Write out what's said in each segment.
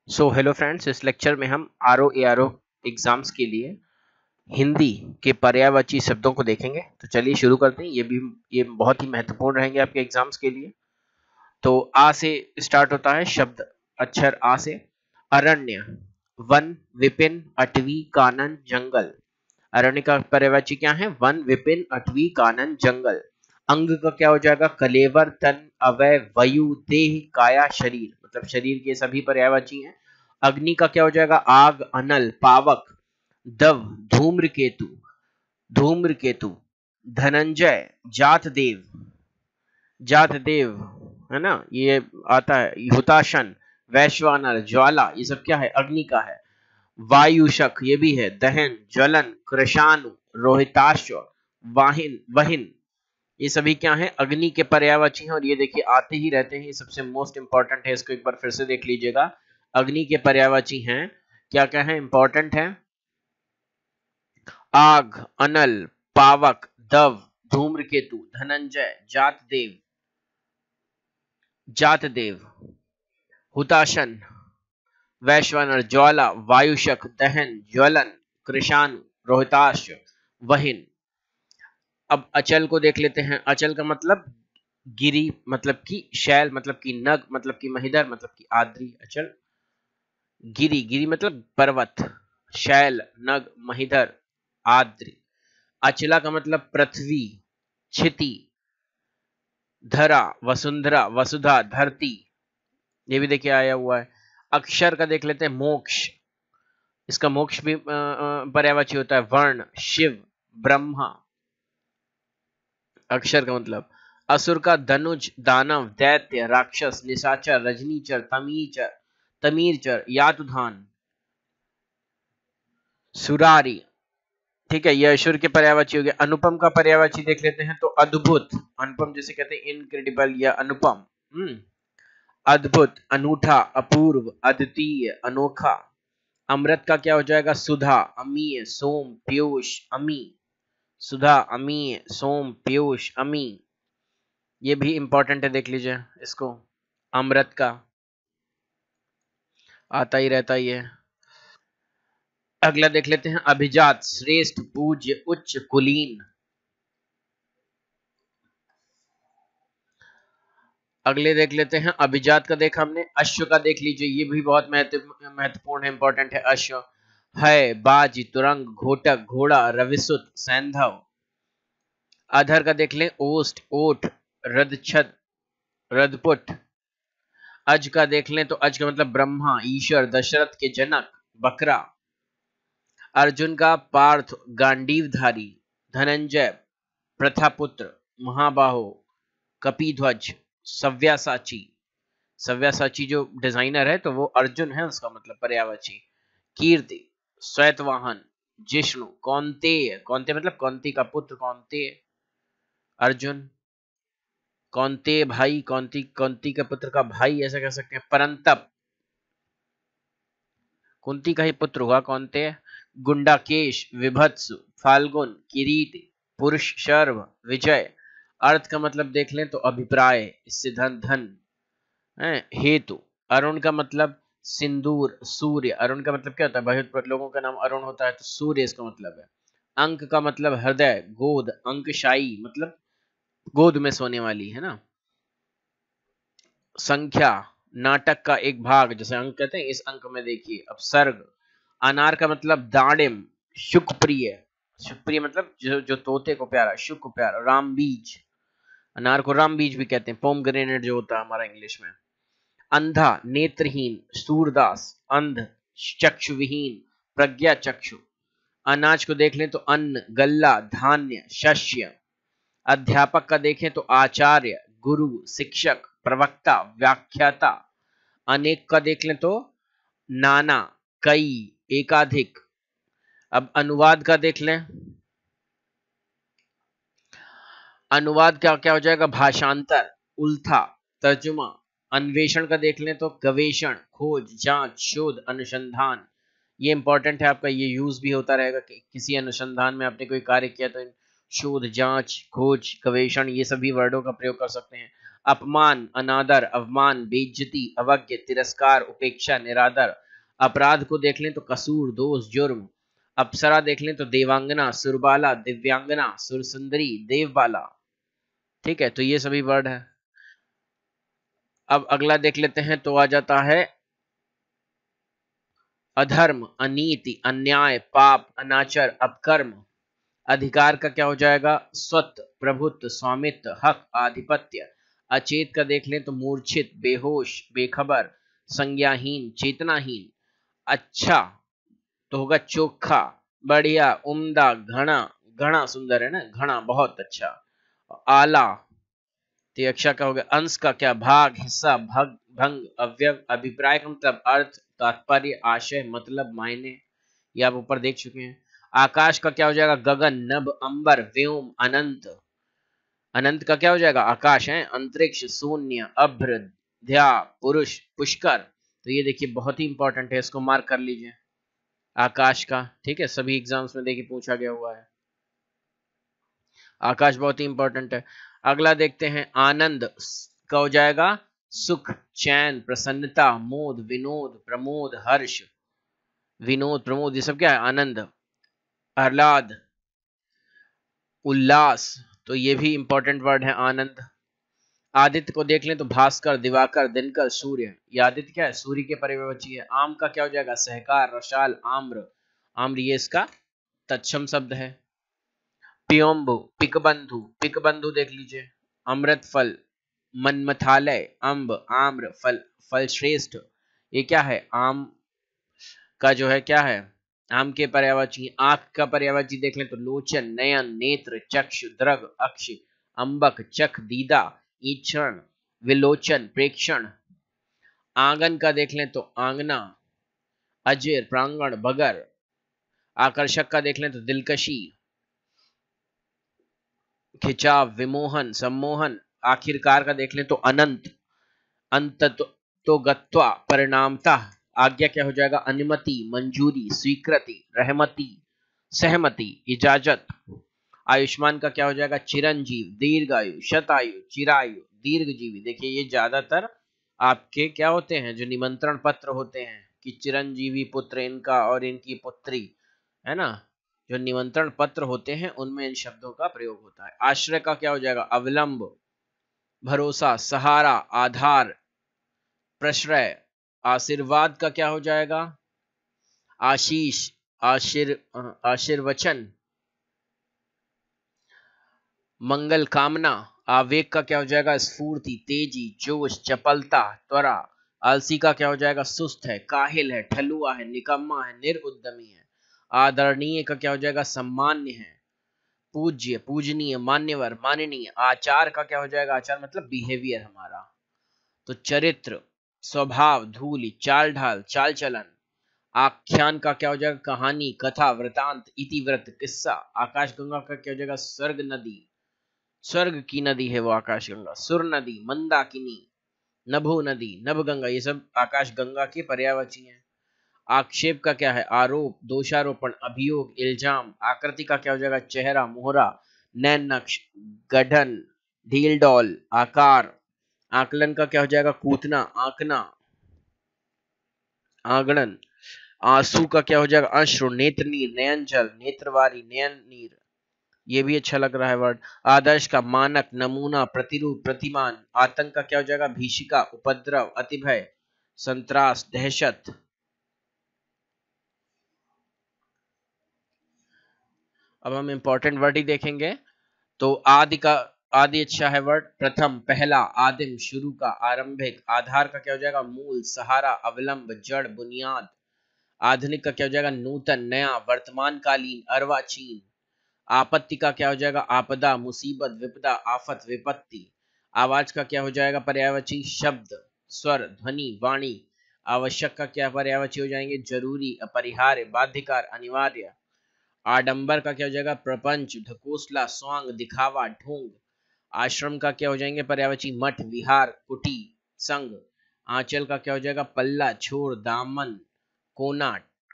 So hello friends, इस lecture में हम आरओ एआरओ एग्जाम्स के लिए हिंदी के पर्यायवाची शब्दों को देखेंगे। तो चलिए शुरू करते हैं। ये बहुत ही महत्वपूर्ण रहेंगे आपके एग्जाम्स के लिए। तो आ से स्टार्ट होता है शब्द, अक्षर आ से। अरण्य, वन, विपिन, अटवी, कानन, जंगल। अरण्य का पर्यायवाची क्या है? वन, विपिन, अटवी, कानन, जंगल। अंग का क्या हो जाएगा? कलेवर, तन, अवय, वयु, देह, काया, शरीर, मतलब शरीर के सभी पर्यायवाची हैं। अग्नि का क्या हो जाएगा? आग, अनल, पावक, दव, धूम्रकेतु, धूम्रकेतु। धनंजय, जात देव, जात देव, है ना, ये आता है। हुताशन, वैश्वानर, ज्वाला, ये सब क्या है? अग्नि का है। वायुशक, ये भी है। दहन, ज्वलन, कृशानु, रोहिताश्व, वाहिन, वहिन, ये सभी क्या है? अग्नि के पर्यायवाची हैं। और ये देखिए आते ही रहते हैं, ये सबसे मोस्ट इंपॉर्टेंट है, इसको एक बार फिर से देख लीजिएगा। अग्नि के पर्यायवाची हैं, क्या क्या है? इंपॉर्टेंट है। आग, अनल, पावक, दव, धूम्रकेतु, धनंजय, जातदेव, जातदेव, हुताशन, वैश्वानर, ज्वाला, वायुशक, दहन, ज्वलन, कृशानु, रोहिताश्व, वहिन। अब अचल को देख लेते हैं। अचल का मतलब गिरी, मतलब की शैल, मतलब की नग, मतलब की महिधर, मतलब की आद्री। अचल गिरी, गिरी मतलब पर्वत, शैल, नग, महिधर, आद्री। अचला का मतलब पृथ्वी, क्षिति, धरा, वसुंधरा, वसुधा, धरती, ये भी देखिए आया हुआ है। अक्षर का देख लेते हैं। मोक्ष, इसका मोक्ष भी पर्यायवाची होता है। वर्ण, शिव, ब्रह्मा। अक्षर का मतलब। असुर का धनुज, दानव, दैत्य, राक्षस, निशाचर, रजनीचर, तमीचर, तमीरचर, यातुधान, सुरारी। ठीक है, ये असुर के पर्यायवाची हो गया। अनुपम का पर्यायवाची देख लेते हैं। तो अद्भुत, अनुपम जैसे कहते हैं इनक्रेडिबल या अनुपम। अद्भुत, अनूठा, अपूर्व, अद्वितीय, अनोखा। अमृत का क्या हो जाएगा? सुधा, अमीय, सोम, पीयूष, अमी। सुधा, अमीय, सोम, पीयूष, अमी। ये भी इंपॉर्टेंट है, देख लीजिए इसको। अमृत का आता ही रहता ही है। अगला देख लेते हैं। अभिजात, श्रेष्ठ, पूज्य, उच्च, कुलीन। अगले देख लेते हैं। अभिजात का देखा हमने। अश्व का देख लीजिए, ये भी बहुत महत्वपूर्ण है, इंपॉर्टेंट है। अश्व है, बाज, तुरंग, घोटक, घोड़ा, रविसुत, सैंधव। अधर का देख लें। ओष्ठ, ओठ, रदछद, रदपुट। अज का देख लें। तो अज का मतलब ब्रह्मा, ईश्वर, दशरथ के जनक, बकरा। अर्जुन का पार्थ, गांडीवधारी, धनंजय, प्रथापुत्र, महाबाहो, कपिध्वज, सव्यासाची। सव्यासाची जो डिजाइनर है तो वो अर्जुन है, उसका मतलब पर्यायवाची। कीर्ति, श्वेतवाहन, जिष्णु, कौन्तेय, कौन्तेय मतलब कौंती का पुत्र, कौन्तेय, अर्जुन। कौन्तेय भाई, कौंती, कौंती के पुत्र का भाई ऐसा कह सकते हैं। परंतप, कुंती का ही पुत्र हुआ कौन्तेय। गुंडाकेश, विभत्सु, फाल्गुन, किरीट, पुरुष शर्व, विजय। अर्थ का मतलब देख लें तो अभिप्राय, इससे धन, धन है। हेतु, अरुण का मतलब सिंदूर, सूर्य। अरुण का मतलब क्या होता है? बहुत लोगों का नाम अरुण होता है, तो सूर्य इसका मतलब है। अंक का मतलब हृदय, गोद, अंकशाई मतलब गोद में सोने वाली, है ना। संख्या, नाटक का एक भाग, जैसे अंक कहते हैं, इस अंक में देखिए। अब सर्ग, अनार का मतलब दाड़िम, शुकप्रिय, शुकप्रिय मतलब जो तोते को प्यारा, शुक को प्यारा। राम बीज, अनार को राम बीज भी कहते हैं। पोमग्रेनेट जो होता है हमारा इंग्लिश में। अंधा, नेत्रहीन, सूरदास, अंध, चक्षुविहीन, प्रज्ञा चक्षु। अनाज को देख लें तो अन्न, गल्ला, धान्य, शस्य। अध्यापक का देखें तो आचार्य, गुरु, शिक्षक, प्रवक्ता, व्याख्याता। अनेक का देख लें तो नाना, कई, एकाधिक। अब अनुवाद का देख लें। अनुवाद क्या क्या हो जाएगा? भाषांतर, उल्था, तर्जुमा। अन्वेषण का देख लें तो गवेषण, खोज, जांच, शोध, अनुसंधान। ये इंपॉर्टेंट है आपका, ये यूज भी होता रहेगा कि किसी अनुसंधान में आपने कोई कार्य किया तो शोध, जांच, खोज, गवेषण, ये सभी वर्डों का प्रयोग कर सकते हैं। अपमान, अनादर, अवमान, बेइज्जती, अवज्ञ, तिरस्कार, उपेक्षा, निरादर। अपराध को देख लें तो कसूर, दोष, जुर्म। अप्सरा देख लें तो देवांगना, सुरबाला, दिव्यांगना, सुरसुंदरी, देवबाला। ठीक है, तो ये सभी वर्ड है। अब अगला देख लेते हैं तो आ जाता है अधर्म, अनीति, अन्याय, पाप, अनाचर, अपकर्म। अधिकार का क्या हो जाएगा? स्वत्व, प्रभुत्व, स्वामित्व, हक, आधिपत्य। अचेत का देख लें तो मूर्छित, बेहोश, बेखबर, संज्ञाहीन, चेतनाहीन। अच्छा तो होगा चोखा, बढ़िया, उम्दा, घना। घना सुंदर है ना, घना बहुत अच्छा। आला तो अक्षा का हो गया। अंश का क्या? भाग, हिस्सा, भग, भंग, अवयव। अभिप्राय का मतलब अर्थ, तात्पर्य, आशय, मतलब, मायने। ये आप ऊपर देख चुके हैं। आकाश का क्या हो जाएगा? गगन, नभ, अंबर, व्योम, अनंत। अनंत का क्या हो जाएगा? आकाश है। अंतरिक्ष, शून्य, अभ्र, ध्या, पुरुष, पुष्कर। तो ये देखिए बहुत ही इंपॉर्टेंट है, इसको मार्क कर लीजिए आकाश का। ठीक है, सभी एग्जाम्स में देखिए पूछा गया हुआ है। आकाश बहुत ही इंपॉर्टेंट है। अगला देखते हैं आनंद का हो जाएगा सुख, चैन, प्रसन्नता, मोद, विनोद, प्रमोद, हर्ष। विनोद, प्रमोद, ये सब क्या है? आनंद। आह्लाद, उल्लास। तो ये भी इंपॉर्टेंट वर्ड है आनंद। आदित्य को देख लें तो भास्कर, दिवाकर, दिनकर, सूर्य। ये आदित्य क्या है? सूर्य के पर्ययवाची है। आम का क्या हो जाएगा? सहकार, रसाल, आम्र। आम्र ये इसका तत्सम शब्द है। प्योम्बु, पिकबंधु, पिकबंधु देख लीजिए। अमृत फल, मनमथालय, अम्ब, आम्र, फल, फल श्रेष्ठ। ये क्या है? आम का जो है क्या है? आम के पर्यायवाची। आंख का पर्यायवाची देख लें तो लोचन, नयन, नेत्र, चक्षु, दृग, अक्ष, अंबक, चख, दीदा, ईक्षण, विलोचन, प्रेक्षण। आंगन का देख लें तो आंगना, अजेर, प्रांगण, बगर। आकर्षक का देख लें तो दिलकशी, खिंचाव, विमोहन, सम्मोहन। आखिरकार का देख लें तो अनंत, अंत तो गत्वा, परिणामतः। आज्ञा क्या हो जाएगा? अनुमति, मंजूरी, स्वीकृति, रहमति, सहमति, इजाजत। आयुष्मान का क्या हो जाएगा? चिरंजीव, दीर्घायु, शतायु, चिरायु, दीर्घजीवी। देखिए ये ज्यादातर आपके क्या होते हैं? जो निमंत्रण पत्र होते हैं कि चिरंजीवी पुत्र इनका और इनकी पुत्री, है ना, जो निमंत्रण पत्र होते हैं उनमें इन शब्दों का प्रयोग होता है। आश्रय का क्या हो जाएगा? अवलंब, भरोसा, सहारा, आधार, प्रश्रय। आशीर्वाद का क्या हो जाएगा? आशीष, आशीर्वचन, मंगल कामना। आवेग का क्या हो जाएगा? स्फूर्ति, तेजी, जोश, चपलता, त्वरा। आलसी का क्या हो जाएगा? सुस्त है, काहिल है, ठलुआ है, निकम्मा है, निरुद्यमी है। आदरणीय का क्या हो जाएगा? सम्मान्य है, पूज्य, पूजनीय, मान्यवर, माननीय। आचार का क्या हो जाएगा? आचार मतलब बिहेवियर हमारा। तो चरित्र, स्वभाव, धूलि, चाल ढाल, चाल चलन। आख्यान का क्या हो जाएगा? कहानी, कथा, वृतांत, इतिवृत्त, किस्सा। आकाशगंगा का क्या हो जाएगा? स्वर्ग नदी, स्वर्ग की नदी है वो आकाशगंगा। सुर नदी, मंदाकिनी, नभो नदी, नभगंगा। ये सब आकाशगंगा के पर्यायवाची हैं। आक्षेप का क्या है? आरोप, दोषारोपण, अभियोग, इल्जाम। आकृति का क्या हो जाएगा? चेहरा, मोहरा, नैन नक्श, गठन, ढील डॉल, आकार। आकलन का क्या हो जाएगा? कूटना, आंकना, आंगणन। आंसू का क्या हो जाएगा? अश्रु, नेत्र नीर, नयन जल, नेत्रवारी, नयन नीर। ये भी अच्छा लग रहा है वर्ड। आदर्श का मानक, नमूना, प्रतिरूप, प्रतिमान। आतंक का क्या हो जाएगा? भीषिका, उपद्रव, अतिभय, संत्रास, दहशत। अब हम इंपॉर्टेंट वर्ड ही देखेंगे। तो आदि का, आदि अच्छा है वर्ड। प्रथम, पहला, आदिम, शुरू का, आरंभिक। आधार का क्या हो जाएगा? मूल, सहारा, अवलंब, जड़, बुनियाद। आधुनिक का क्या हो जाएगा? नूतन, नया, वर्तमान कालीन, अर्वाचीन। आपत्ति का क्या हो जाएगा? आपदा, मुसीबत, विपदा, आफत, विपत्ति। आवाज का क्या हो जाएगा? पर्यायवाची शब्द, स्वर, ध्वनि, वाणी। आवश्यक का क्या पर्यायवाची हो जाएंगे? जरूरी, अपरिहार्य, बाध्यकार, अनिवार्य। आडंबर का क्या हो जाएगा? प्रपंच, ढकोसला, स्वांग, दिखावा, ढोंग। आश्रम का क्या हो जाएंगे? पर्यायवाची मठ, विहार, कुटी, संघ। आंचल का क्या हो जाएगा? पल्ला, छोर, दामन, कोना,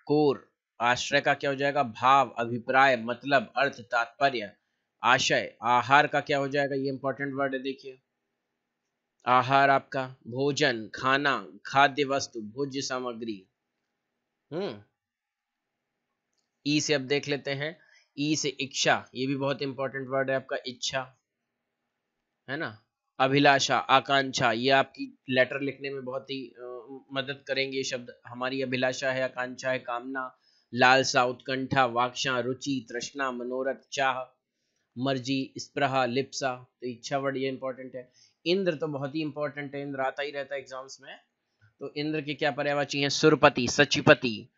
कोर। आश्रय का क्या हो जाएगा? भाव, अभिप्राय, मतलब, अर्थ, तात्पर्य, आशय। आहार का क्या हो जाएगा? ये इंपॉर्टेंट वर्ड है देखिए। आहार आपका भोजन, खाना, खाद्य वस्तु, भोज्य सामग्री। ई से अब देख लेते हैं, ई से इच्छा, ये भी बहुत इंपॉर्टेंट वर्ड है आपका, इच्छा है ना। अभिलाषा, आकांक्षा, ये आपकी लेटर लिखने में बहुत ही मदद करेंगे ये शब्द। हमारी अभिलाषा है, आकांक्षा है, कामना, लालसा, उत्कंठा, वांछा, रुचि, तृष्णा, मनोरथ, चाह, मर्जी, स्पृहा, लिप्सा। तो इच्छा वर्ड ये इंपॉर्टेंट है। इंद्र तो बहुत ही इंपॉर्टेंट है, इंद्र आता ही रहता है एग्जाम्स में। तो इंद्र के क्या पर्यायवाची हैं? सुरपति, सचिपति,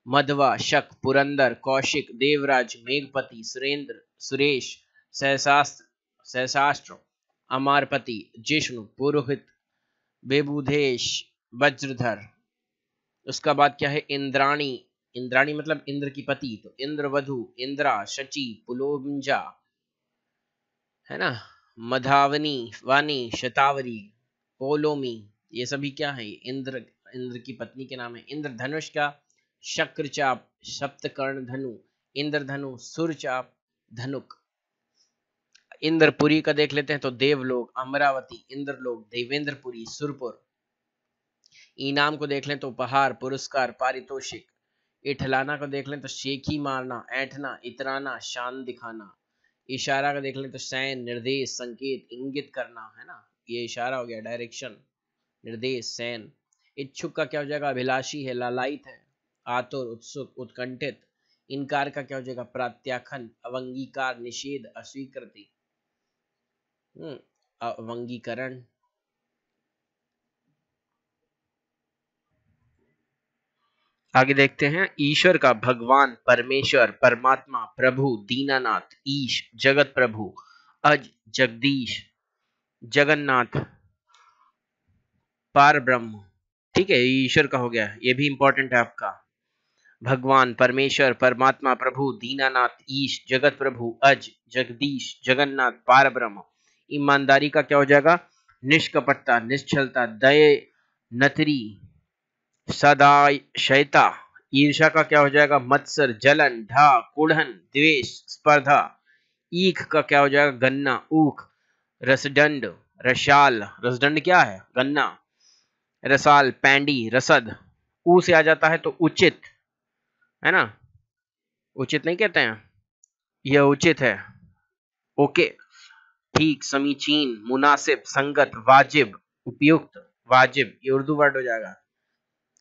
मध्वा, शक, पुरंदर, कौशिक, देवराज, मेघपति, सुरेंद्र, सुरेश, सहशास्त्र, सहसाष्ट्र, अमारपति, जिष्णु, पुरोहित, बेबुधेश, वज्रधर। उसका बाद क्या है? इंद्राणी, इंद्राणी मतलब इंद्र की पति, तो इंद्रवधु, इंद्रा, शची, पुलोंजा, है ना, मधावनी, वानी, शतावरी, पोलोमी, ये सभी क्या है? इंद्र, इंद्र की पत्नी के नाम है। इंद्रधनुष का शक्रचाप, सप्तकर्ण धनु, इंद्रधनु, सुरचाप, धनुक। इंद्रपुरी का देख लेते हैं तो देवलोक, अमरावती, इंद्रलोक, देवेंद्रपुरी, सुरपुर। इनाम को देख लें तो उपहार, पुरस्कार, पारितोषिक। इठलाना को देख लें तो शेखी मारना, ऐंठना, इतराना, शान दिखाना। इशारा का देख लें तो सैन, निर्देश, संकेत, इंगित करना, है ना, ये इशारा हो गया, डायरेक्शन, निर्देश, सैन। इच्छुक का क्या हो जाएगा? अभिलाषी है, लालायित है, आतुर, उत्सुक, उत्कंठित। इनकार का क्या हो जाएगा? प्रत्याख्यान, अवंगीकार, निषेध, अस्वीकृति, अवंगीकरण। आगे देखते हैं, ईश्वर का भगवान, परमेश्वर, परमात्मा, प्रभु, दीनानाथ, ईश, जगत प्रभु, अज, जगदीश, जगन्नाथ, पार ब्रह्म। ठीक है, ईश्वर का हो गया, ये भी इंपॉर्टेंट है आपका। भगवान, परमेश्वर, परमात्मा, प्रभु, दीनानाथ, ईश, जगत प्रभु, अज, जगदीश, जगन्नाथ, पार ब्रह्म। ईमानदारी का क्या हो जाएगा? निष्कपटता, निश्चलता, दया, नतरी, सदाशयता। ईर्षा का क्या हो जाएगा? मत्सर, जलन, ढा, कुढ़न, द्वेष, स्पर्धा। ईख का क्या हो जाएगा? गन्ना, ऊख, रसदंड, रसाल, रसदंड क्या है? गन्ना, रसाल, पैंडी, रसद। ऊ से आ जाता है तो उचित, है ना, उचित नहीं कहते हैं, यह उचित है, ओके, ठीक, समीचीन, मुनासिब, संगत, वाजिब, उपयुक्त, वाजिब, ये उर्दू वर्ड हो जाएगा,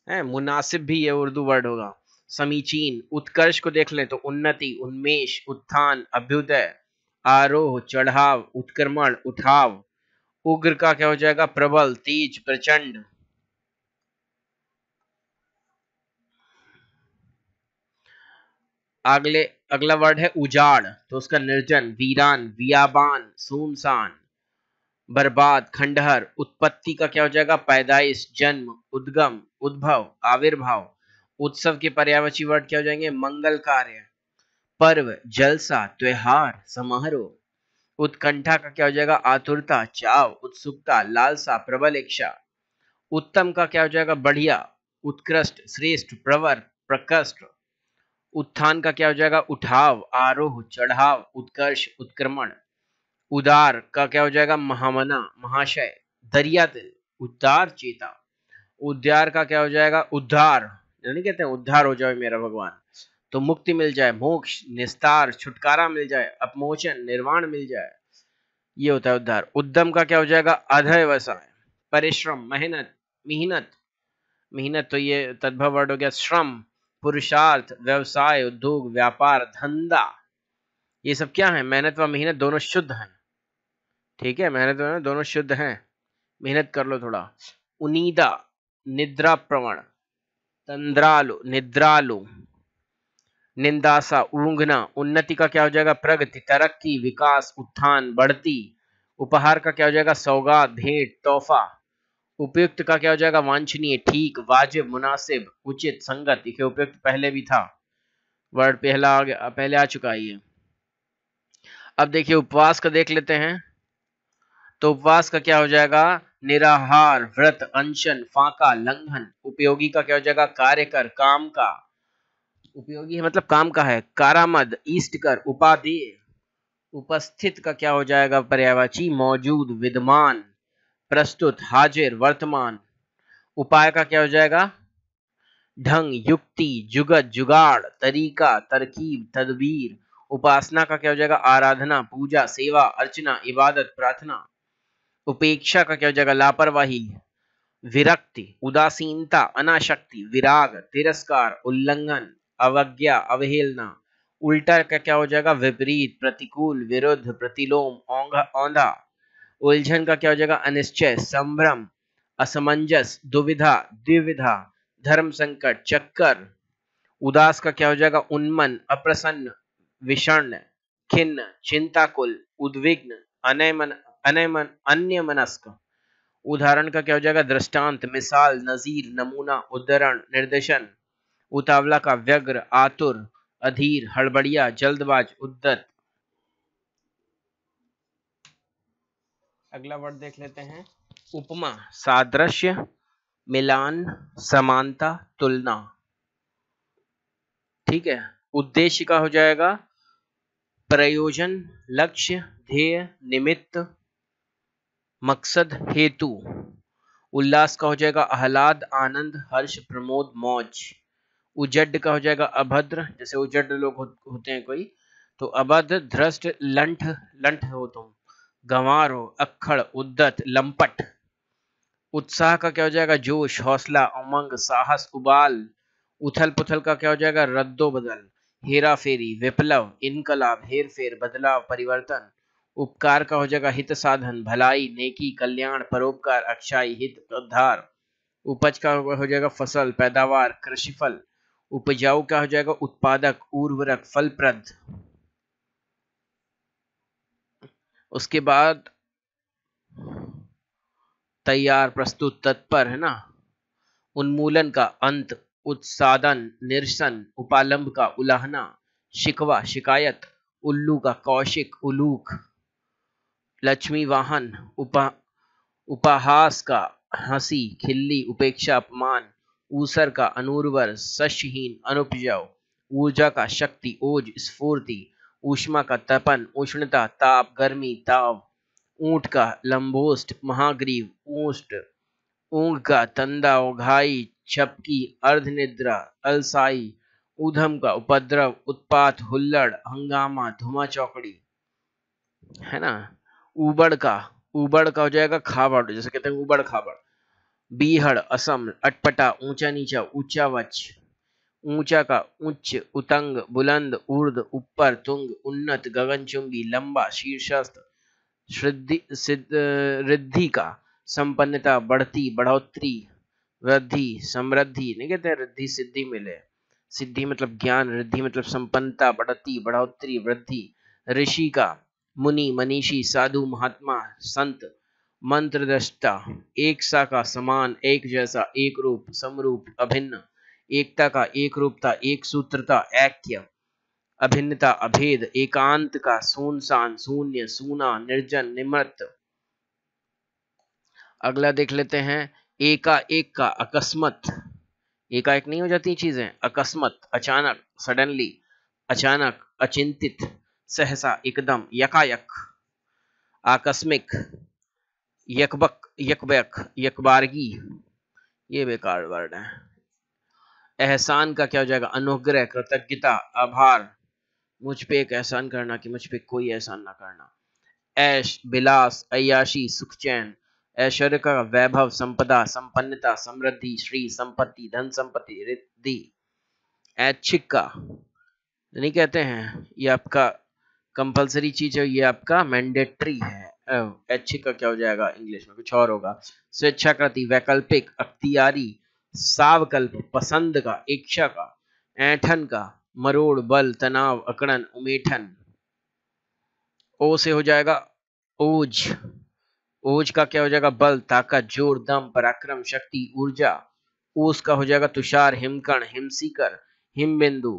है। मुनासिब भी ये उर्दू वर्ड होगा। समीचीन। उत्कर्ष को देख लें तो उन्नति, उन्मेष, उत्थान, अभ्युदय, आरोह, चढ़ाव, उत्क्रमण, उठाव। उग्र का क्या हो जाएगा? प्रबल, तेज, प्रचंड। अगले अगला वर्ड है उजाड़, तो उसका निर्जन, वीरान, बियाबान, सुनसान, बर्बाद, खंडहर। उत्पत्ति का क्या हो जाएगा? पैदाइश, जन्म, उद्गम, उद्भव, आविर्भाव। उत्सव के पर्यायवाची वर्ड क्या हो जाएंगे? मंगल कार्य, पर्व, जलसा, त्योहार, समारोह। उत्कंठा का क्या हो जाएगा? आतुरता, चाव, उत्सुकता, लालसा, प्रबल इच्छा। उत्तम का क्या हो जाएगा? बढ़िया, उत्कृष्ट, श्रेष्ठ, प्रवर, प्रकृष्ट। उत्थान का क्या हो जाएगा? उठाव, आरोह, चढ़ाव, उत्कर्ष, उत्क्रमण। उदार का क्या हो जाएगा? महामना, महाशय, दरिया दिल, उदार चेता। उद्यार का क्या हो जाएगा? उद्धार, नहीं कहते हैं उद्धार हो जाए मेरा भगवान, तो मुक्ति मिल जाए, मोक्ष, निस्तार, छुटकारा मिल जाए, अपमोचन, निर्वाण मिल जाए, ये होता है उद्धार। उद्यम का क्या हो जाएगा? अध्यवसाय, परिश्रम, मेहनत, मेहनत, मेहनत तो ये तद्भव वर्ड हो गया। श्रम, पुरुषार्थ, व्यवसाय, उद्योग, व्यापार, धंधा, ये सब क्या है? मेहनत व मेहनत दोनों शुद्ध हैं, ठीक है, मेहनत व मेहनत दोनों शुद्ध हैं, मेहनत कर लो थोड़ा। उनीदा, निद्रा प्रवण, तंद्रालु, निद्रालु, निंदासा, ऊंघना। उन्नति का क्या हो जाएगा? प्रगति, तरक्की, विकास, उत्थान, बढ़ती। उपहार का क्या हो जाएगा? सौगात, भेंट, तोहफा। उपयुक्त का क्या हो जाएगा? वांछनीय, ठीक, वाजिब, मुनासिब, उचित, संगत। देखिए उपयुक्त पहले भी था, वर्ड पहला आ गया, पहले आ चुका है ये। अब देखिए उपवास का देख लेते हैं, तो उपवास का क्या हो जाएगा? निराहार, व्रत, अनशन, फाका, लंघन। उपयोगी का क्या हो जाएगा? कार्य कर, काम का। उपयोगी है मतलब काम का है। कारामद, ईष्ट कर, उपादेय। उपस्थित का क्या हो जाएगा? पर्यायवाची, मौजूद, विद्यमान। प्रस्तुत, हाजिर, वर्तमान। उपाय का क्या हो जाएगा? ढंग, युक्ति, जुगत, जुगाड़, तरीका, तरकीब, तदबीर। उपासना का क्या हो जाएगा? आराधना, पूजा, सेवा, अर्चना, इबादत, प्रार्थना। उपेक्षा का क्या हो जाएगा? लापरवाही, विरक्ति, उदासीनता, अनाशक्ति, विराग, तिरस्कार, उल्लंघन, अवज्ञा, अवहेलना। उल्टा का क्या हो जाएगा? विपरीत, प्रतिकूल, विरुद्ध, प्रतिलोम, औंधा। उलझन का क्या हो जाएगा? अनिश्चय, संभ्रम, असमंजस, दुविधा, द्विविधा, धर्म संकट, चक्कर। उदास का क्या हो जाएगा? उन्मन, अप्रसन्न, विषण्ण, खिन्न, चिंताकुल, उद्विग्न, अन्यमनस्क। उदाहरण का क्या हो जाएगा? दृष्टांत, मिसाल, नजीर, नमूना, उदाहरण, निर्देशन। उतावला का व्यग्र, आतुर, अधीर, हड़बड़िया, जल्दबाज, उद्दत। अगला वर्ड देख लेते हैं। उपमा, सादृश्य, मिलान, समानता, तुलना। ठीक है। उद्देश्य का हो जाएगा प्रयोजन, लक्ष्य, ध्येय, निमित्त, मकसद, हेतु। उल्लास का हो जाएगा आह्लाद, आनंद, हर्ष, प्रमोद, मौज। उजड का हो जाएगा अभद्र, जैसे उजड लोग होते हैं कोई, तो अभद्र, धृष्ट, लंठ, लंठ हो तुम, गंवार हो, अक्खड़, उद्दत, लंपट। उत्साह का क्या हो जाएगा? जोश, हौसला, उमंग, साहस, उबाल। उथल पुथल का क्या हो जाएगा? रद्दो बदल, हेरा फेरी, विप्लव, इनकलाब, हेर फेर, बदलाव, परिवर्तन। उपकार का हो जाएगा हित साधन, भलाई, नेकी, कल्याण, परोपकार, अच्छाई, हित, उद्धार। उपज का हो जाएगा फसल, पैदावार, कृषिफल। उपजाऊ का हो जाएगा उत्पादक, उर्वरक, फलप्रद। उसके बाद तैयार, प्रस्तुत, तत्पर, है ना। उन्मूलन का अंत, उत्सादन, निरसन। उपालंब का उलाहना, शिकवा, शिकायत। उल्लू का कौशिक, उलूक। लक्ष्मी वाहन, उपहास का हंसी, खिल्ली, उपेक्षा, अपमान। ऊसर का अनूर्वर, शस्यहीन, अनुपजाऊ। ऊर्जा का शक्ति, ओज, स्फूर्ति। ऊष्मा का तपन, उष्णता, ताप, गर्मी, ताव। ऊंट का लंबोष्ठ, महाग्रीव, ऊष्ट। ऊंघ का तंदा, ओघाई, झपकी, अर्धनिद्रा, अलसाई। ऊधम का उपद्रव, उत्पात, हुल्लड़, हंगामा, धुआं चौकड़ी, है ना। उबड़ का हो जाएगा खाबड़, जैसे कहते हैं उबड़ खाबड़। बीहड़, असम, अटपटा, ऊंचा नीचा, ऊंचा वच। ऊंचा का उच्च, उतंग, बुलंद, ऊर्ध्व, ऊपर, तुंग, उन्नत, गगनचुंबी, लंबा, शीर्षस्थ। रिद्धि का संपन्नता, बढ़ती, बढ़ोतरी। वृद्धि, समृद्धि, नहीं कहते रिद्धि सिद्धि मिले। सिद्धि मतलब ज्ञान, रिद्धि मतलब संपन्नता, बढ़ती, बढ़ोतरी, वृद्धि। ऋषि का मुनि, मनीषी, साधु, महात्मा, संत। मंत्रदृष्टा, एक सा का समान, एक जैसा, एक रूप, समरूप, अभिन्न। एकता का एक रूपता, एक सूत्रता, ऐक्य। अभिन्नता, अभेद। एकांत का सुनसान, शून्य, सूना, निर्जन, निमृत। अगला देख लेते हैं। एकाएक का अकस्मत, एकाएक नहीं हो जाती चीजें, अकस्मत, अचानक, सडनली, अचानक, अचिंतित, सहसा, एकदम, यकायक। आकस्मिक, यकबक, यकबक, यकबारगी, ये बेकार वर्ड है। एहसान का क्या हो जाएगा? अनुग्रह, कृतज्ञता, आभार। मुझ पे एक एहसान करना कि मुझ पे कोई एहसान ना करना। ऐश, विलास, अय्याशी, सुख चैन। ऐश्वर्य का वैभव, संपदा, संपन्नता, समृद्धि, श्री, संपत्ति, धन संपत्ति, रिद्धि। ऐच्छिक का नहीं कहते हैं, ये आपका कंपलसरी चीज है, ये आपका मैंडेटरी है। ऐच्छिक का क्या हो जाएगा? इंग्लिश में कुछ और होगा। स्वेच्छाकृति, वैकल्पिक, अख्तियारी, सावकल्प, पसंद का, इच्छा का। ऐठन का मरोड़, बल, तनाव, अकड़न, उमेठन। ओ से हो जाएगा ओज। ओज का क्या हो जाएगा? बल, ताकत, जोर, दम, पराक्रम, शक्ति, ऊर्जा। ओस का हो जाएगा तुषार, हिमकण, हिमसीकर, हिमबिंदु,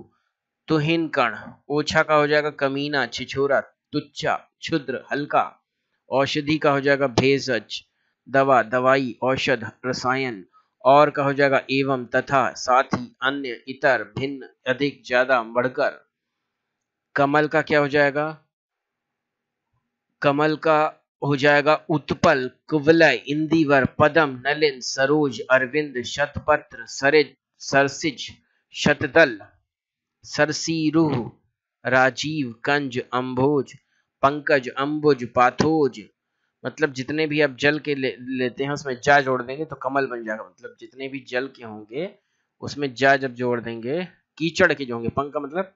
तुहिन कण। ओछा का हो जाएगा कमीना, छिछोरा, तुच्छा, क्षुद्र, हल्का। औषधि का हो जाएगा भेषज, दवा, दवाई, औषध, रसायन। और का हो जाएगा एवं, तथा, साथ ही, अन्य, इतर, भिन्न, अधिक, ज्यादा, बढ़कर। कमल का क्या हो जाएगा? कमल का हो जाएगा उत्पल, कुवलय, इंदिवर, पदम, नलिन, सरोज, अरविंद, शतपत्र, सरिज, सरसिज, शतदल, सरसीरुह, राजीव, कंज, अंभोज, पंकज, अंबुज, पाथोज। मतलब जितने भी आप जल के लेते हैं उसमें जा जोड़ देंगे तो कमल बन जाएगा। मतलब जितने भी जल के होंगे उसमें जा जब जोड़ देंगे, कीचड़ के जो होंगे, पंक का मतलब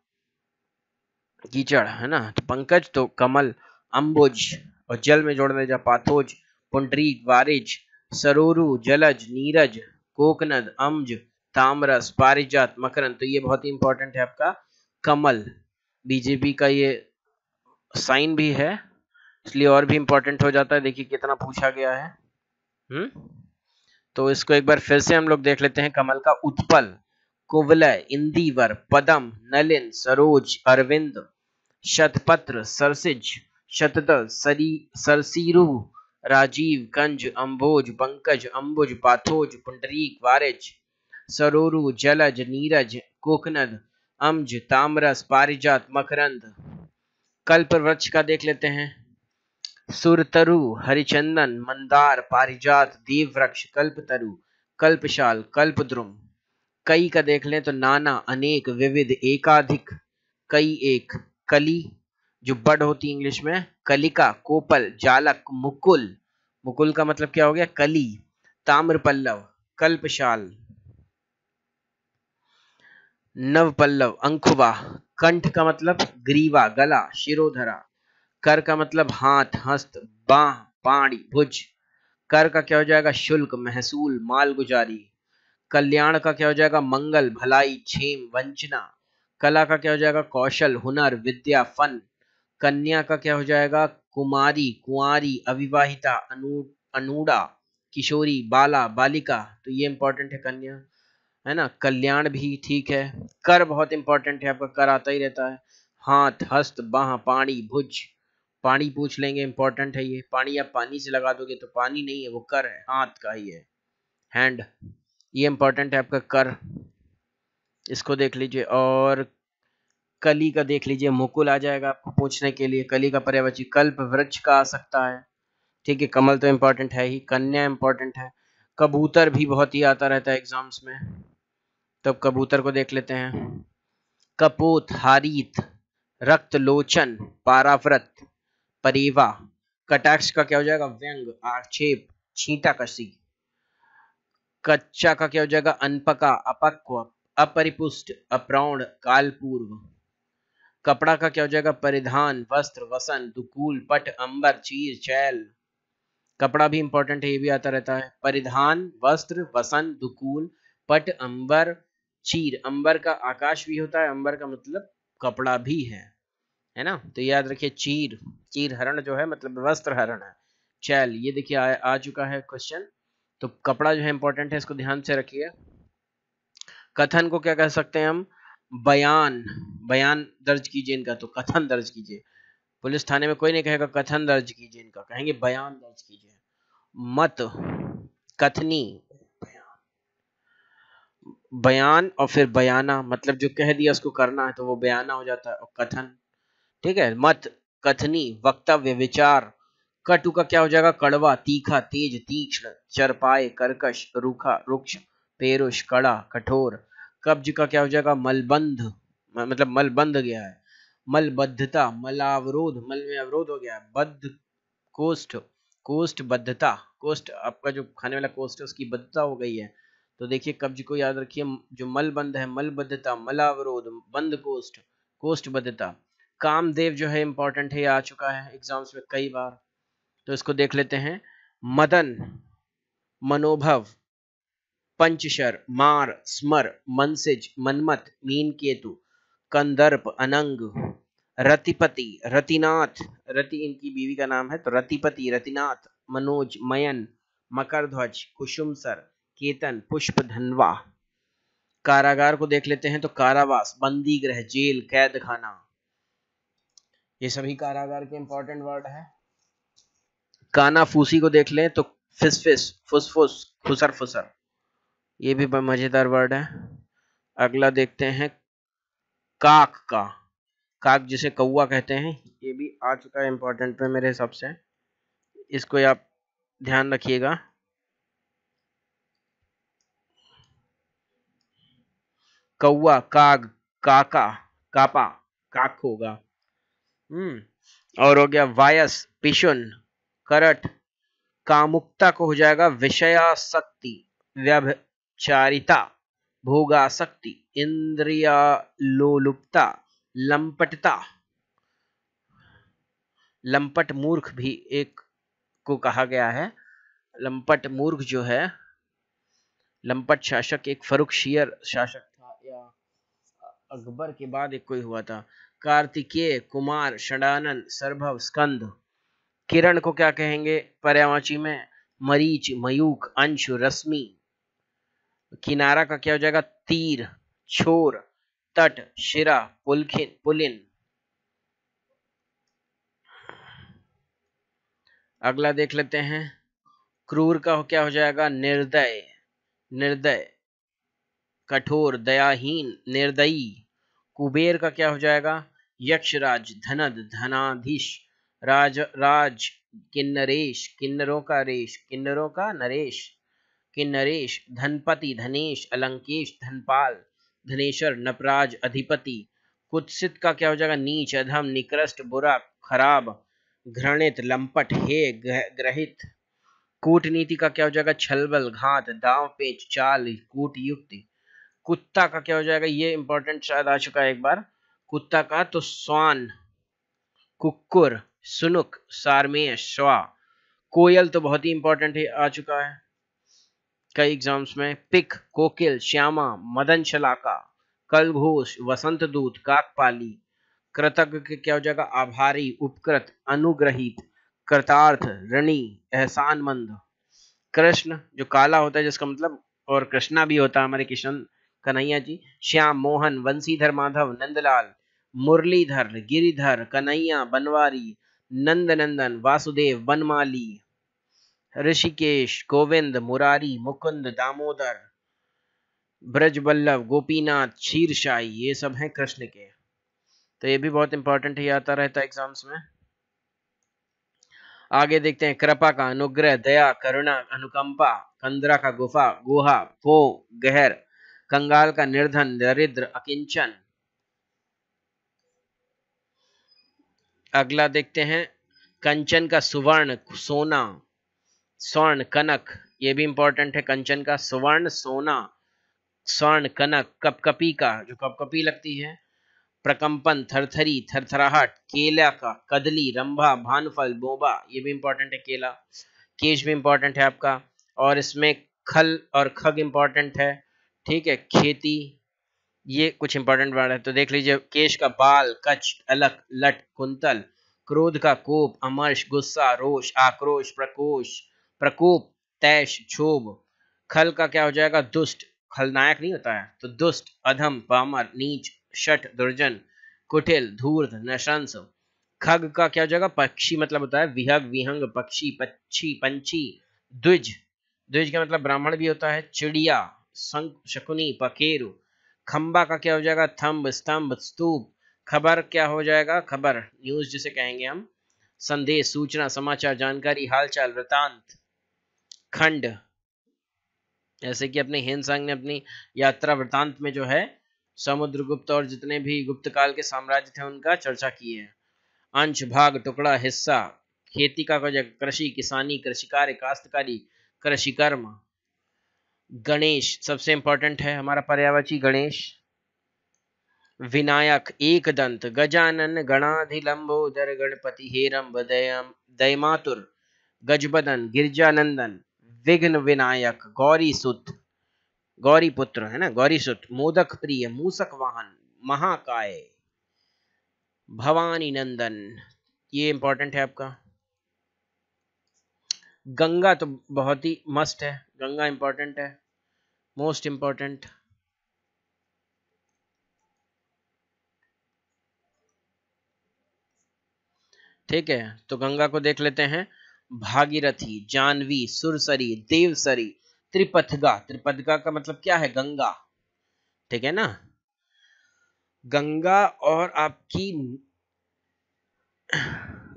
कीचड़ है ना, तो पंकज तो कमल, अंबुज और जल में जोड़ देगा पाथोज, पुंडरीक, वारिज, सरोरु, जलज, नीरज, कोकनद, अम्ज, तामरस, पारिजात, मकरंद। तो ये बहुत ही इंपॉर्टेंट है आपका कमल। बीजेपी का ये साइन भी है, इसलिए और भी इंपॉर्टेंट हो जाता है। देखिए कितना पूछा गया है। तो इसको एक बार फिर से हम लोग देख लेते हैं। कमल का उत्पल, कुवलय, इंदिवर, पदम, नलिन, सरोज, अरविंद, शतपत्र, सरसिज, शतदल, सरसीरु, राजीव, कंज, अंभोज, पंकज, अंबुज, पाथोज, पुंडरीक, वारिज, सरोरु, जलज, नीरज, कोकनद, अम्ज, तामरस, पारिजात, मकरंद। कल्प वृक्ष का देख लेते हैं। सुरतरु, हरिचंदन, मंदार, पारिजात, देव वृक्ष, कल्पतरु, कल्पशाल, कल्पद्रुम। कई का देख लें तो नाना, अनेक, विविध, एकाधिक, कई, एक, कली जो बड होती इंग्लिश में, कलिका, कोपल, जालक, मुकुल, मुकुल का मतलब क्या हो गया कली, ताम्र पल्लव, कल्पशाल, नव पल्लव, अंकुबा। कंठ का मतलब ग्रीवा, गला, शिरोधरा। कर का मतलब हाथ, हस्त, बाह, पाड़ी, भुज। कर का क्या हो जाएगा शुल्क, महसूल, माल गुजारी। कल्याण का क्या हो जाएगा मंगल, भलाई, क्षेम, वंचना। कला का क्या हो जाएगा कौशल, हुनर, विद्या, फन। कन्या का क्या हो जाएगा कुमारी, कुंवारी, अविवाहिता, अनूढ़ा, किशोरी, बाला, बालिका। तो ये इंपॉर्टेंट है कन्या, है ना। कल्याण भी ठीक है। कर बहुत इंपॉर्टेंट है आपका, कर आता ही रहता है। हाथ, हस्त, बाह, पाणी, भुज। पानी पूछ लेंगे, इंपॉर्टेंट है ये। पानी आप पानी से लगा दोगे तो पानी नहीं है, वो कर है, हाथ का ही है, हैंड। ये इंपॉर्टेंट है आपका कर, इसको देख लीजिए। और कली का देख लीजिए, मुकुल आ जाएगा आपको पूछने के लिए। कली का पर्यायवाची कल्प वृक्ष का आ सकता है, ठीक है। कमल तो इंपॉर्टेंट है ही, कन्या इंपॉर्टेंट है। कबूतर भी बहुत ही आता रहता है एग्जाम्स में, तब कबूतर को देख लेते हैं। कपोत, हारीत, रक्त लोचन, पाराव्रत, परेवा। कटाक्ष का क्या हो जाएगा व्यंग, आक्षेप, छींटा कसी। कच्चा का क्या हो जाएगा अनपका, अपक्व, अपरिपुष्ट, अप्रौढ़, कालपूर्व। कपड़ा का क्या हो जाएगा परिधान, वस्त्र, वसन, दुकूल, पट, अंबर, चीर, चैल। कपड़ा भी इंपॉर्टेंट है, ये भी आता रहता है। परिधान, वस्त्र, वसन, दुकूल, पट, अंबर, चीर। अंबर का आकाश भी होता है, अंबर का मतलब कपड़ा भी है ना। तो याद रखिए चीर, चीर हरण जो है मतलब वस्त्र हरण है। चैल, ये देखिए आ चुका है क्वेश्चन। तो कपड़ा जो है इंपॉर्टेंट है, इसको ध्यान से रखिए। कथन को क्या कह सकते हैं हम, बयान। बयान दर्ज कीजिए इनका, तो कथन दर्ज कीजिए। पुलिस थाने में कोई नहीं कहेगा कथन दर्ज कीजिए इनका, कहेंगे बयान दर्ज कीजिए। मत, कथनी, बयान और फिर बयाना, मतलब जो कह दिया उसको करना है तो वो बयाना हो जाता है। और कथन, ठीक है। मत, कथनी, वक्तव्य, विचार। कटु का क्या हो जाएगा कड़वा, तीखा, तेज, तीक्ष्ण, चरपाए, कर्कश, रूखा, रुक्ष, पेरुष, कड़ा, कठोर। कब्ज का क्या हो जाएगा मलबंध, मतलब मल बंध गया है। मलबद्धता, मलावरोध, मल में अवरोध हो गया है। बद्ध, कोष्ठ, कोष्ठ बद्धता, कोष्ठ आपका जो खाने वाला कोष्ठ है उसकी बद्धता हो गई है। तो देखिए कब्ज को याद रखिए, जो मलबंध है मलबद्धता, मलावरोध, बंध कोष्ठ, कोष्ठबद्धता। कामदेव जो है इंपॉर्टेंट है, आ चुका है एग्जाम्स में कई बार, तो इसको देख लेते हैं। मदन, मनोभव, पंचशर, मार, स्मर, मनसिज, मनमत, मीन केतु, कंदर्प, अनंग, रतिपति, रतिनाथ, रति इनकी बीवी का नाम है, तो रतिपति, रतिनाथ, मनोज, मयन, मकरध्वज, कुसुमसर, केतन, पुष्प, धनवा। कारागार को देख लेते हैं, तो कारावास, बंदी गृह, जेल, कैद खाना। ये सभी कारागार के इंपॉर्टेंट वर्ड है। कानाफूसी को देख लें तो फिसफिस, फुसफुस, खुसर फुसर, ये भी मजेदार वर्ड है। अगला देखते हैं काक का, काक जिसे कौआ कहते हैं, ये भी आ चुका है इंपॉर्टेंट में मेरे हिसाब से। इसको आप ध्यान रखिएगा। कौआ, काग, काका, कापा, काक होगा। और हो गया वायस, पिशुन, करट। कामुकता को हो जाएगा विषयासक्ति, व्यभिचारिता, भोगासक्ति, इंद्रियालोलुपता, लंपटता। लंपट मूर्ख भी एक को कहा गया है। लंपट मूर्ख जो है, लंपट शासक एक फरुखशियर शासक था, या अकबर के बाद एक कोई हुआ था। कार्तिकेय, कुमार, षडानन, सरभव, स्कंद। किरण को क्या कहेंगे पर्यायवाची में? मरीच, मयूख, अंश, रश्मि। किनारा का क्या हो जाएगा? तीर, छोर, तट, शिरा, पुलखिन, पुलिन। अगला देख लेते हैं। क्रूर का क्या हो जाएगा? निर्दय, निर्दय, कठोर, दयाहीन, निर्दयी। कुबेर का क्या हो जाएगा? यक्षराज, धनद, धनाधीश, राज, किन्नरेश, किन्नरों का रेश, किन्नरों का नरेश, किन्नरेश, धनपति, धनेश, अलंकेश, धनपाल, धनेश्वर, नपराज, अधिपति। कुत्सित का क्या हो जाएगा? नीच, अधम, निकृष्ट, बुरा, खराब, घृणित, लंपट, हे, ग्रहित। कूटनीति का क्या हो जाएगा? छलबल, घात, दांव पेच, चाल, कूटयुक्ति। कुत्ता का क्या हो जाएगा? ये इंपॉर्टेंट शायद आ चुका है एक बार। कुत्ता का तो स्वान, कुक्कुर, सुनुक, सारमेय, श्वा। कोयल तो बहुत ही इंपॉर्टेंट है, आ चुका है कई एग्जाम्स में। पिक, कोकिल, श्यामा, मदन शलाका, कलघोष, वसंत दूत, काकपाली। कृतज्ञ के क्या हो जाएगा? आभारी, उपकृत, अनुग्रहित, कृतार्थ, ऋणी, एहसानमंद। कृष्ण जो काला होता है जिसका मतलब, और कृष्णा भी होता है हमारे किशन कन्हैया जी। श्याम, मोहन, वंशीधर, माधव, नंदलाल, मुरलीधर, गिरिधर, कन्हैया, बनवारी, नंदनंदन, वासुदेव, बनमाली, ऋषिकेश, गोविंद, मुरारी, मुकुंद, दामोदर, ब्रजबल्लभ, गोपीनाथ, क्षीरशाही। ये सब हैं कृष्ण के। तो ये भी बहुत इंपॉर्टेंट है, आता रहता है एग्जाम्स में। आगे देखते हैं। कृपा का अनुग्रह, दया, करुणा, अनुकंपा। कंदरा का गुफा, गुहा, पो, गहर। कंगाल का निर्धन, दरिद्र, अकिंचन। अगला देखते हैं। कंचन का सुवर्ण, सोना, स्वर्ण, कनक। ये भी इंपॉर्टेंट है। कंचन का सुवर्ण, सोना, स्वर्ण, कनक। कपकपी का जो कपकपी लगती है, प्रकंपन, थरथरी, थरथराहट। केला का कदली, रंभा, भानुफल, बोबा। ये भी इंपॉर्टेंट है केला। केश भी इंपॉर्टेंट है आपका। और इसमें खल और खग इंपॉर्टेंट है। ठीक है, खेती, ये कुछ इंपॉर्टेंट वर्ड है तो देख लीजिए। केश का बाल, कच, अलक, लट, कुंतल। क्रोध का कोप, अमर्ष, गुस्सा, रोष, आक्रोश, प्रकोश, प्रकोप, तैश, क्षोभ। खल का क्या हो जाएगा? दुष्ट, खलनायक नहीं होता है तो दुष्ट, अधम, पामर, नीच, शठ, दुर्जन, कुटिल, धूर्त, नशंस। खग का क्या हो जाएगा? पक्षी मतलब होता है विहग, विहंग, पक्षी, पक्षी, पंछी। द्विज, द्विज का मतलब ब्राह्मण भी होता है। चिड़िया, शकुनी, पकेरु। खंबा का क्या हो जाएगा? थंब, स्तंभ, स्तूप। खबर क्या हो जाएगा? खबर, न्यूज जिसे कहेंगे हम। संदेश, सूचना, समाचार, जानकारी, हालचाल, वृतांत। खंड, जैसे कि अपने हेनसांग ने अपनी यात्रा वृतांत में जो है समुद्रगुप्त और जितने भी गुप्त काल के साम्राज्य थे उनका चर्चा की है। अंश, भाग, टुकड़ा, हिस्सा। खेती का कृषि, किसानी, कृषि कार्य, काश्तकारी, कृषि कर्म। गणेश सबसे इंपॉर्टेंट है हमारा पर्यायवाची गणेश। विनायक, एक दंत, गजानन, गणाधिलंबोदर, गणपति, हेरंब, दयमातुर, गजबदन, गिरजानंदन। विघ्न विनायक, गौरी सुत, गौरी पुत्र है ना, गौरी सुत। मोदक प्रिय, मूसक वाहन, महाकाय, भवानी नंदन। ये इंपॉर्टेंट है आपका। गंगा तो बहुत ही मस्ट है, गंगा इंपॉर्टेंट है, मोस्ट इंपॉर्टेंट। ठीक है, तो गंगा को देख लेते हैं। भागीरथी, जानवी, सुरसरी, देवसरी, त्रिपथगा। त्रिपथगा का मतलब क्या है? गंगा। ठीक है ना। गंगा और आपकी,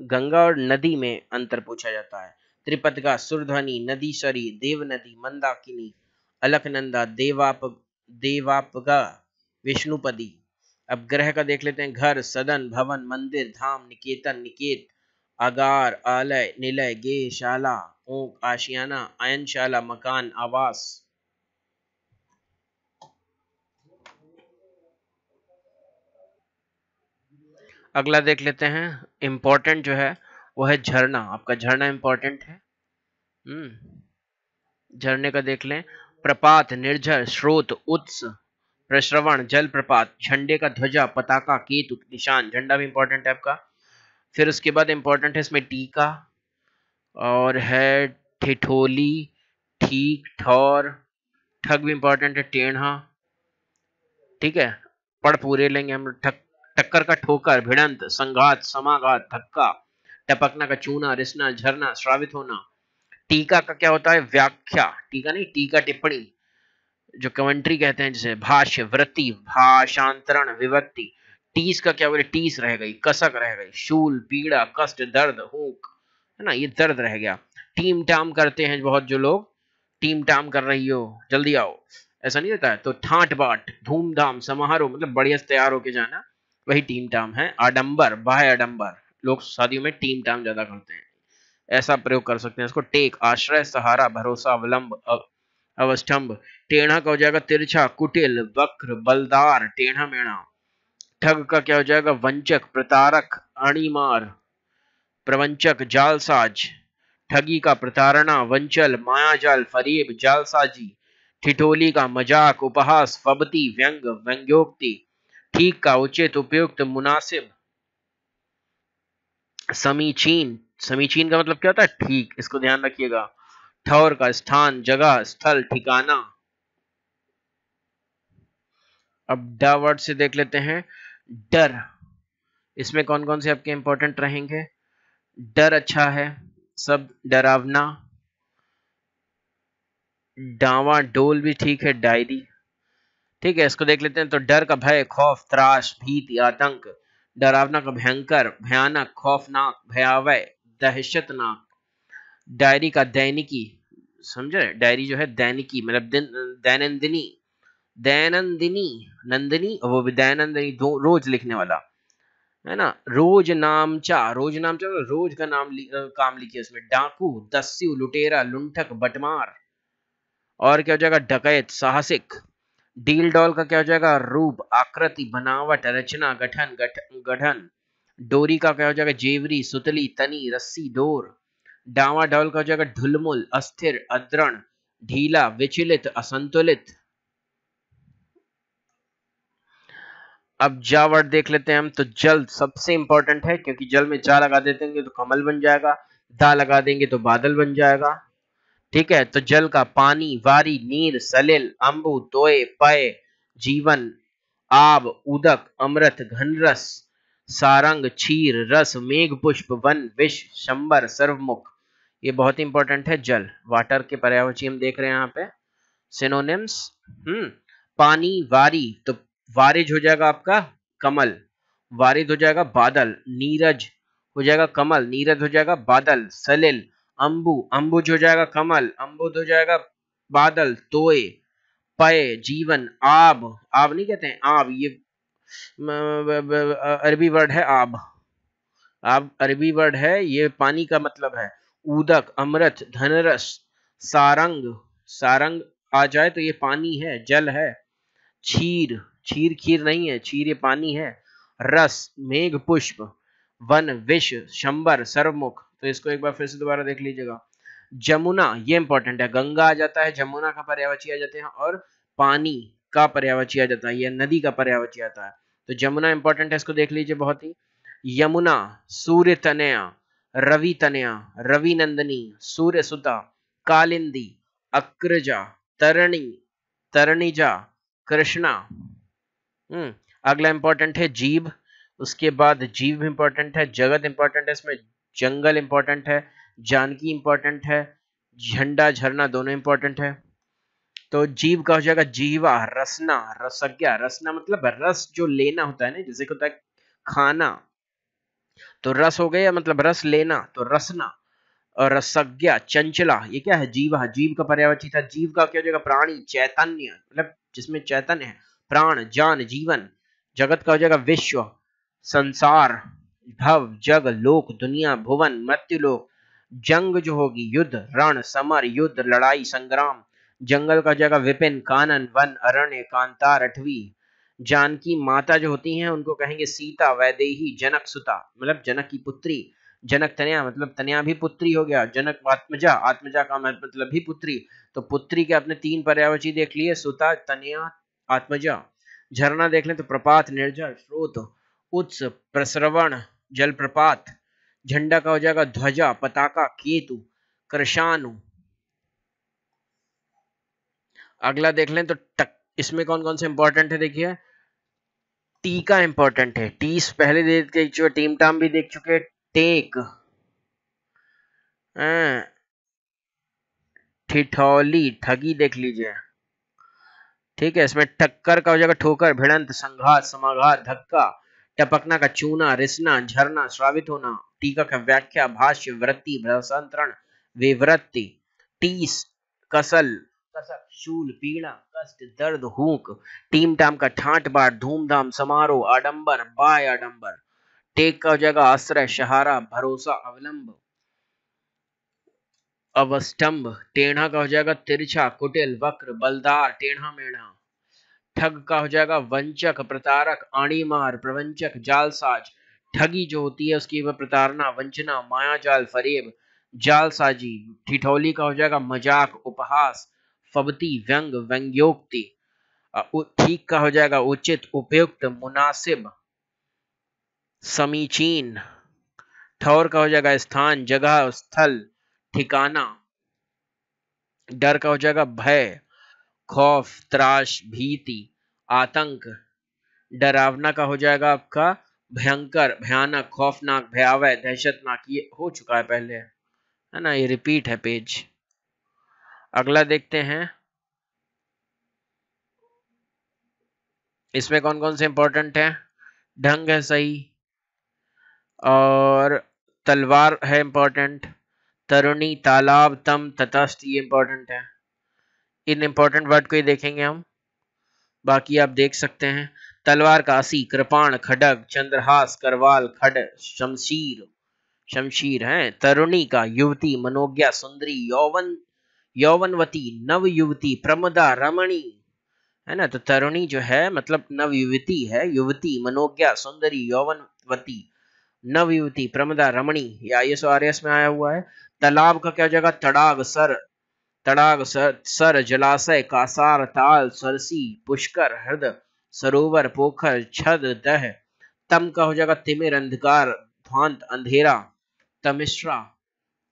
गंगा और नदी में अंतर पूछा जाता है। त्रिपदगा, सुरध्वनि, नदीश्वरी, देव नदी, मंदाकिनी, अलकनंदा, देवापगा, विष्णुपदी। अब ग्रह का देख लेते हैं। घर, सदन, भवन, मंदिर, धाम, निकेतन, निकेत, आगार, आलय, निलय, गे, शाला, ऊंक, आशियाना, अयनशाला, मकान, आवास। अगला देख लेते हैं। इंपॉर्टेंट जो है वो है झरना। आपका झरना इंपॉर्टेंट है। झरने का देख लें। प्रपात, निर्झर, स्रोत, उत्स, प्रश्रवण, जल प्रपात, झंडे का ध्वजा, पताका, केतु, निशान। झंडा भी इंपॉर्टेंट है आपका। फिर उसके बाद इंपॉर्टेंट है इसमें टीका, और है ठिठोली, ठीक, ठौर, ठग भी इंपॉर्टेंट है, टेढ़ा। ठीक है, पढ़ पूरे लेंगे हम। टक्कर का ठोकर, भिड़ंत, संघात, समाघात, धक्का, टपकना का चूना, रिसना, झरना, श्रावित होना। टीका का क्या होता है? व्याख्या। टीका नहीं, टीका टिप्पणी, जो कमेंट्री कहते हैं जिसे। भाष्य, वृत्ति, भाषांतरण, विभक्ति। टीस का क्या बोले? टीस रह गई, कसक रह गई, शूल, पीड़ा, कष्ट, दर्द, हुक, है ना, ये दर्द रह गया। टीम टाम करते हैं बहुत जो लोग, टीम टाम कर रही हो, जल्दी आओ, ऐसा नहीं होता है। तो ठाट बाट, धूमधाम, समारोह, मतलब बढ़िया से तैयार होके जाना, वही टीम टाम है। आडंबर, बाह्य आडंबर, लोग शादियों में टीम टाम ज्यादा करते हैं, ऐसा प्रयोग कर सकते हैं इसको। टेक, आश्रय, सहारा, भरोसा, अवलंब, अवस्तंभ। टेढ़ा का हो जाएगा तिरछा, कुटिल, वक्र, बलदार, टेढ़ा मेढ़ा। ठग का क्या हो जाएगा? वंचक, प्रतारक, अणिमार, प्रवंचक, जालसाज। ठगी का प्रतारणा, वंचल, मायाजाल, फरेब, जालसाजी। ठिठोली का मजाक, उपहास, फबती, व्यंग, व्यंग्योक्ति। ठीक का उचित, उपयुक्त, मुनासिब। समीचीन, समीचीन का मतलब क्या होता है? ठीक, इसको ध्यान रखिएगा। ठौर का स्थान, जगह, स्थल, ठिकाना। अब ड वर्ड से देख लेते हैं। डर, इसमें कौन कौन से आपके इंपॉर्टेंट रहेंगे? डर अच्छा है, सब डरावना। डावा डोल भी ठीक है, डायरी। ठीक है, इसको देख लेते हैं। तो डर का भय, खौफ, त्रास, भीति, आतंक। डरावना का भयंकर, भयानक, खौफनाक, भयावह, दहशतनाक। डायरी का दैनिकी, समझे? डायरी जो है दैनिकी, मतलब दैनंदिनी, दैनंदिनी, नंदिनी, वो भी दैनंदिनी, रोज लिखने वाला, है ना। रोज नामचा, रोज नामचा रोज का नाम काम लिखिए उसमें। डाकू, दस्यु, लुटेरा, लुंठक, बटमार। और क्या हो जाएगा? डकैत, साहसिक। डील डॉल का क्या हो जाएगा? रूप, आकृति, बनावट, रचना, गठन, गठन। डोरी का क्या हो जाएगा? जेवरी, सुतली, तनी, रस्सी, डोर। डावा डॉल का हो जाएगा? ढुलमुल, अस्थिर, अद्रण, ढीला, विचलित, असंतुलित। अब जा वर्ड देख लेते हैं हम। तो जल सबसे इंपॉर्टेंट है, क्योंकि जल में जा लगा देंगे तो कमल बन जाएगा, दा लगा देंगे तो बादल बन जाएगा। ठीक है, तो जल का पानी, वारी, नीर, सलिल, अंबु, तोय, पय, जीवन, आब, उदक, अमृत, घनरस, सारंग, क्षीर, रस, मेघ पुष्प, वन, विष, शंबर, सर्वमुख। ये बहुत इंपॉर्टेंट है। जल, वाटर के पर्यायवाची हम देख रहे हैं यहाँ पे सिनोनिम्स। पानी, वारी, तो वारिज हो जाएगा आपका कमल, वारिद हो जाएगा बादल। नीरज हो जाएगा कमल, नीरज हो जाएगा बादल। सलिल, अंबु, अंबुज हो जाएगा कमल, अंबुज हो जाएगा बादल। तोय, पय, जीवन, आब, आब नहीं कहते हैं, आब, ये अरबी वर्ड है आब, आब अरबी वर्ड है, ये पानी का मतलब है। उदक, अमृत, धनरस, सारंग, सारंग आ जाए तो ये पानी है, जल है। क्षीर, क्षीर खीर नहीं है, क्षीर ये पानी है। रस, मेघ पुष्प, वन, विष, शंबर, सर्वमुख। तो इसको एक बार फिर से दोबारा देख लीजिएगा। जमुना, ये इंपॉर्टेंट है, गंगा आ जाता है, जमुना का पर्यायवाची आ जाते हैं, और पानी का पर्यायवाची आ जाता है, या नदी का पर्यायवाची आता है। तो जमुना इंपॉर्टेंट है, इसको देख लीजिए बहुत ही। यमुना, सूर्य तनया, रवि तनया, रवि नंदनी, सूर्य सुता, कालिंदी, अक्रजा, तरणी, तरणिजा, कृष्णा। अगला इंपॉर्टेंट है जीव, उसके बाद जीव इंपॉर्टेंट है। जगत इंपॉर्टेंट है, इसमें जंगल इंपॉर्टेंट है, जानकी इंपॉर्टेंट है, झंडा, झरना दोनों इंपॉर्टेंट है। तो जीव का हो जाएगा जीवा, रसना, रसज्ञा। रसना मतलब रस जो लेना होता है ना, जैसे होता है खाना, तो रस हो गया मतलब रस लेना, तो रसना। और रसज्ञा चंचला, ये क्या है? जीव, जीव का पर्यायवाची था। जीव का क्या हो जाएगा? प्राणी, चैतन्य, मतलब जिसमें चैतन्य है, प्राण, जान, जीवन। जगत का हो जाएगा विश्व, संसार, भव, जग, लोक, दुनिया, भुवन, मृत्युलोक। जंग जो होगी युद्ध, रण, समर, युद्ध, लड़ाई, संग्राम। जंगल का हो जाएगा विपिन, कानन, वन, अरण्य, कांतार, अठवी। जानकी माता जो होती हैं उनको कहेंगे सीता, वैदेही, जनक सुता, मतलब जनक की पुत्री। जनक तनया, मतलब तनया भी पुत्री हो गया। जनक आत्मजा, आत्मजा का मतलब भी पुत्री। तो पुत्री के अपने 3 पर्यायवाची देख लिए, सुता, तनया, आत्मजा। झरना देख लें तो प्रपात, निर्जल, स्रोत, उत्स, प्रस्रवण, जलप्रपात। झंडा का हो जाएगा ध्वजा, पताका, केतु, कृशानु। अगला देख लें तो इसमें कौन कौन से इंपॉर्टेंट है? देखिए, टी का इंपॉर्टेंट है। टी पहले देख चुके, टीम टाम भी देख चुके। टेक, ठिठौली, ठगी देख लीजिए। ठीक है, इसमें टक्कर का हो जाएगा ठोकर, भिड़ंत, संघात, समाघात, धक्का। टपकना का चूना, रिसना, झरना, श्रावित होना। टीका का व्याख्या, भाष्य, वृत्ति, भाषांतरण, विवृत्ति। टीस, कसल, कसक, शूल, पीड़ा, कष्ट, दर्द, हुक। टीम टाम का ठाट बाट, धूमधाम, समारोह, आडंबर, बाय आडंबर। टेक का हो जाएगा आश्रय, सहारा, भरोसा, अवलंब, अवस्तंभ। टेढ़ा का हो जाएगा तिरछा, कुटिल, वक्र, बलदार, टेढ़ा मेढ़ा। ठग का हो जाएगा वंचक, प्रतारक, आड़ीमार, प्रवंचक, जालसाज। ठगी जो होती है उसकी वह प्रताड़ना, वंचना, मायाजाल, फरेब, जालसाजी। ठिठौली का हो जाएगा मजाक, उपहास, फबती, व्यंग, व्यंग्योक्ति। ठीक का हो जाएगा उचित, उपयुक्त, मुनासिब, समीचीन। ठौर का हो जाएगा स्थान, जगह, स्थल, ठिकाना। डर का हो जाएगा भय, खौफ, त्रास, भीति, आतंक। डरावना का हो जाएगा आपका भयंकर, भयानक, खौफनाक, भयावह, दहशतनाक। ये हो चुका है पहले, है ना, ये रिपीट है पेज। अगला देखते हैं, इसमें कौन कौन से इंपॉर्टेंट है? ढंग है सही, और तलवार है इंपॉर्टेंट, तरुणी, तालाब, तम, तटस्थ, ये इंपॉर्टेंट है। इन इंपॉर्टेंट वर्ड को ही देखेंगे हम, बाकी आप देख सकते हैं। तलवार, कासी, कृपाण, खडग, चंद्रहास, करवाल, खड, शमशीर, शमशीर है। तरुणी का युवती, मनोज्ञा, सुंदरी, यौवन, यौवनवती, नव युवती, प्रमदा, रमणी, है ना। तो तरुणी जो है मतलब नव युवती है, युवती, मनोज्ञा, सुंदरी, यौवनवती, नव युवती, प्रमदा, रमणी, या ISRS में आया हुआ है। तालाब का क्या हो जाएगा? तड़ाग, सर, तड़ाग, सर, जलाशय, कासार, ताल, सरसी, पुष्कर, हृद, सरोवर, पोखर, छद, दह। तम का हो जाएगा तिमिर, अंधकार, ध्वांत, अंधेरा, तमिश्रा,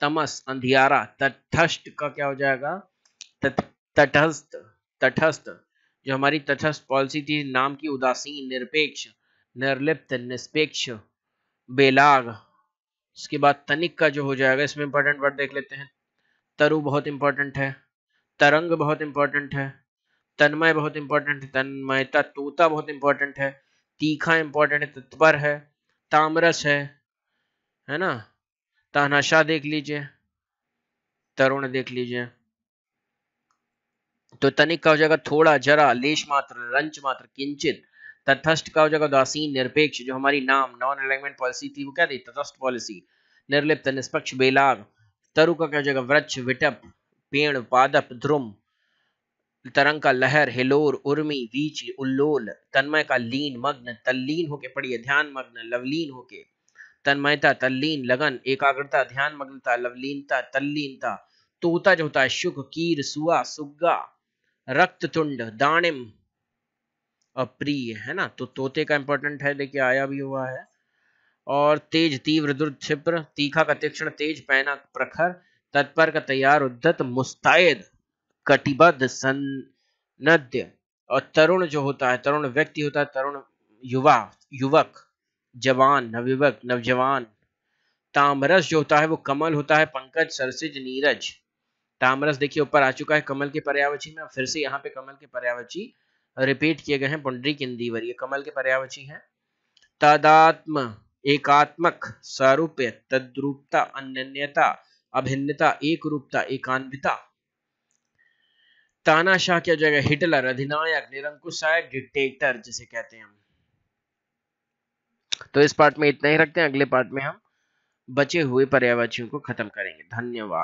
तमस, अंधियारा। तटस्थ का क्या हो जाएगा? तटस्थ, तटस्थ। जो हमारी तटस्थ पॉलिसी थी नाम की, उदासीन, निरपेक्ष, निर्लिप्त, निष्पेक्ष, बेलाग। उसके बाद तनिक का जो हो जाएगा, इसमें इंपॉर्टेंट वर्ड देख लेते हैं। तरु बहुत इंपॉर्टेंट है, तरंग बहुत इंपॉर्टेंट है, तन्मय बहुत इंपॉर्टेंट है, तन्मयता, तोता बहुत इंपॉर्टेंट है, तीखा इंपॉर्टेंट है, तत्पर है, तामरस है ना। तानाशाह देख लीजिए, तरुण देख लीजिए। तो तनिक का हो जाएगा थोड़ा, जरा, लेश मात्र, रंच मात्र, किंचित। तटस्थ का हो जाएगा उदासीन, निरपेक्ष। जो हमारी नाम नॉन अलाइनमेंट पॉलिसी थी वो क्या थी? तटस्थ पॉलिसी। निर्लिप्त, निष्पक्ष, बेलाग। तरु का क्या हो जाएगा? वृक्ष, विटप, पेड़, पादप, ध्रुम। तरंग का लहर, हिलोर, उर्मी, वीच, उल्लोल। तन्मय का लीन, मग्न, तल्लीन होके पढ़िए, ध्यान मग्न, लवलीन होके। तन्मयता, तल्लीन, लगन, एकाग्रता, ध्यान मग्नता, लवलीनता, तल्लीनता। तोता जो होता है शुक, कीर, सुआ, सुग्गा, रक्ततुंड, दानिम, अप्रिय, है ना। तो तोते का इंपॉर्टेंट है, देखिए आया भी हुआ है। और तेज, तीव्र, द्रुत, क्षिप्र, तीखा का तीक्ष्ण, तेज, पैना, प्रखर, तत्पर का तैयार, उद्धत, मुस्तैद, कटिबद्ध, सन्नद्ध। और तरुण जो होता है, तरुण व्यक्ति होता है, तरुण, युवा, युवक, जवान, नवयुवक, नवजवान। तामरस जो होता है वो कमल होता है, पंकज, सरसिज, नीरज। तामरस देखिए ऊपर आ चुका है कमल के पर्यायवाची में, फिर से यहाँ पे कमल के पर्यायवाची रिपीट किए गए हैं। पुंडरीक, इंदिवर, ये कमल के पर्यायवाची हैं। तदात्म, एकात्मक, सारूप्य, तद्रूपता, अनन्यता, अभिन्नता, एक रूपता, एकान्विता। तानाशाह क्या हो जाएगा? हिटलर, अधिनायक, निरंकुशायक, डिक्टेटर जिसे कहते हैं हम। तो इस पार्ट में इतना ही रखते हैं, अगले पार्ट में हम बचे हुए पर्यायवाचियों को खत्म करेंगे। धन्यवाद।